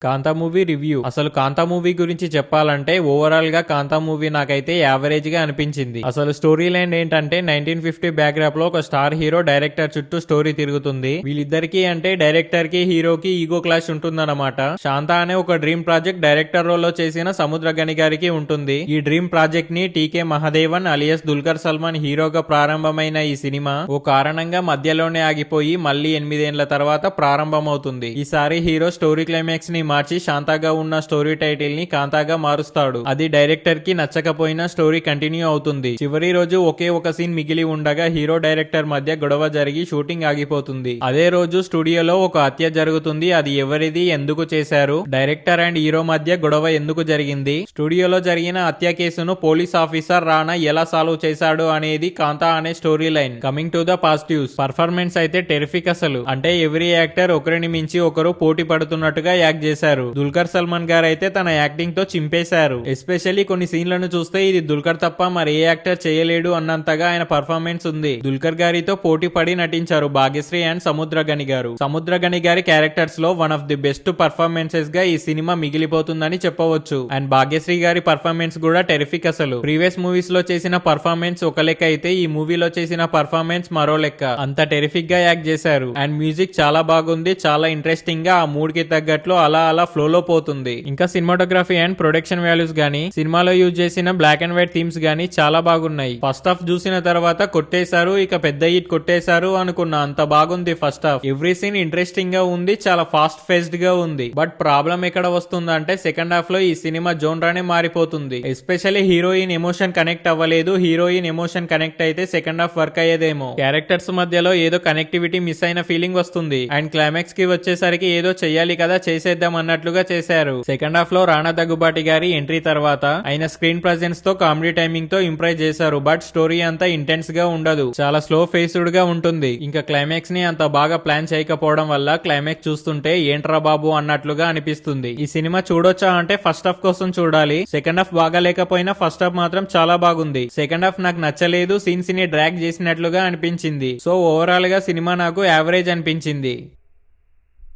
కాంతా movie review. అసలు కాంతా movie గురించి చెప్పాలంటే ఓవరాల్ గా కాంతా మూవీ నాకైతే యావరేజ్ గా అనిపించింది. అసలు స్టోరీ లైన్ ఏంటంటే 1950 బ్యాక్ డ్రాప్ లో ఒక స్టార్ హీరో డైరెక్టర్ చుట్టూ స్టోరీ తిరుగుతుంది. వీళ్ళిద్దరికి అంటే డైరెక్టర్ కి హీరోకి ఈగో క్లాష్ ఉంటుందన్నమాట. శాంత అనే ఒక డ్రీమ్ ప్రాజెక్ట్ డైరెక్టర్ రోల్ లో చేసిన సముద్రగని గారికి ఉంటుంది. ఈ డ్రీమ్ ప్రాజెక్ట్ ని టీకే మహదేవన్ అలియస్ దుల్కర్ సల్మాన్ హీరోగా ప్రారంభమైన ఈ సినిమా ఓ కారణంగా మధ్యలోనే ఆగిపోయి మళ్ళీ 8 ఏళ్ల తర్వాత ప్రారంభమవుతుంది. ఈసారి హీరో స్టోరీ క్లైమాక్స్ ని మార్చి శాంతాగా ఉన్న స్టోరీ టైటిల్ ని కాంతాగా మారుస్తాడు. అది డైరెక్టర్ కి నచ్చకపోయినా స్టోరీ కంటిన్యూ అవుతుంది. చివరి రోజు ఒకే ఒక సీన్ మిగిలి ఉండగా హీరో డైరెక్టర్ మధ్య గొడవ జరిగి షూటింగ్ ఆగిపోతుంది. అదే రోజు స్టూడియోలో ఒక హత్య జరుగుతుంది. అది ఎవరిది, ఎందుకు చేశారు, డైరెక్టర్ అండ్ హీరో మధ్య గొడవ ఎందుకు జరిగింది, స్టూడియోలో జరిగిన హత్య కేసును పోలీస్ ఆఫీసర్ రానా ఎలా సాల్వ్ చేశాడు అనేది కాంతా అనే story line. Coming to the positives, performance అయితే టెరిఫిక్. అసలు అంటే ఎవ్రీ యాక్టర్ ఒకరిని మించి ఒకరు పోటీ పడుతున్నట్టుగా యాక్ట్ చేశారు. దుల్కర్ సల్మాన్ గారు అయితే తన యాక్టింగ్ తో చింపేశారు. ఎస్పెషల్లీ కొన్ని సీన్లను చూస్తే ఇది దుల్కర్ తప్ప మరి ఏ యాక్టర్ చేయలేడు అన్నంతగా ఆయన పర్ఫార్మెన్స్ ఉంది. దుల్కర్ గారితో పోటీ పడి నటించారు భాగ్యశ్రీ అండ్ సముద్రగని గారు. సముద్రగని గారి క్యారెక్టర్స్ లో one of the best performances గా ఈ సినిమా మిగిలిపోతుందని చెప్పవచ్చు. అండ్ భాగ్యశ్రీ గారి పర్ఫార్మెన్స్ కూడా టెరిఫిక్. అసలు ప్రీవియస్ మూవీస్ లో చేసిన పర్ఫార్మెన్స్ ఒక లెక్క అయితే ఈ మూవీలో చేసిన పర్ఫార్మెన్స్ మరో లెక్క. అంత టెరిఫిక్ గా యాక్ట్ చేశారు. అండ్ మ్యూజిక్ చాలా బాగుంది. చాలా ఇంట్రెస్టింగ్ గా ఆ మూడ్ కి తగ్గట్లు అలా ఫ్లోలో పోతుంది. ఇంకా సినిమాటోగ్రఫీ అండ్ ప్రొడక్షన్ వాల్యూస్ గానీ, సినిమాలో యూజ్ చేసిన బ్లాక్ అండ్ వైట్ థీమ్స్ గానీ చాలా బాగున్నాయి. ఫస్ట్ హాఫ్ చూసిన తర్వాత కొట్టేశారు, ఇక పెద్ద హిట్ కొట్టేశారు అనుకున్నా. అంత బాగుంది first half. Every scene interesting గా ఉంది, చాలా ఫాస్ట్ ఫేస్డ్ గా ఉంది. బట్ ప్రాబ్లం ఎక్కడ వస్తుందంటే సెకండ్ హాఫ్ లో ఈ సినిమా జోన్రానే మారిపోతుంది. ఎస్పెషల్లీ హీరోయిన్ ఎమోషన్ కనెక్ట్ అవ్వలేదు. హీరోయిన్ ఎమోషన్ కనెక్ట్ అయితే సెకండ్ హాఫ్ వర్క్ అయ్యేదేమో. క్యారెక్టర్స్ మధ్యలో ఏదో కనెక్టివిటీ మిస్ అయిన ఫీలింగ్ వస్తుంది. అండ్ క్లైమాక్స్ కి వచ్చేసరికి ఏదో చెయ్యాలి కదా, చేసేద్దాం అన్నట్లుగా చేశారు. సెకండ్ హాఫ్ లో రాణా దగ్గుబాటి గారి ఎంట్రీ తర్వాత ఆయన స్క్రీన్ ప్రెజెన్స్ తో కామెడీ టైమింగ్ తో ఇంప్రెస్ చేశారు. బట్ స్టోరీ అంతా ఇంటెన్స్ గా ఉండదు, చాలా స్లో ఫేస్డ్ గా ఉంటుంది. ఇంకా క్లైమాక్స్ ని అంత బాగా ప్లాన్ చేయకపోవడం వల్ల క్లైమాక్స్ చూస్తుంటే ఏంట్రా బాబు అన్నట్లుగా అనిపిస్తుంది. ఈ సినిమా చూడొచ్చా అంటే ఫస్ట్ హాఫ్ కోసం చూడాలి. సెకండ్ హాఫ్ బాగా లేకపోయినా ఫస్ట్ హాఫ్ మాత్రం చాలా బాగుంది. సెకండ్ హాఫ్ నాకు నచ్చలేదు, సీన్స్ ని డ్రాగ్ చేసినట్లుగా అనిపించింది. సో ఓవరాల్ గా సినిమా నాకు యావరేజ్ అనిపించింది.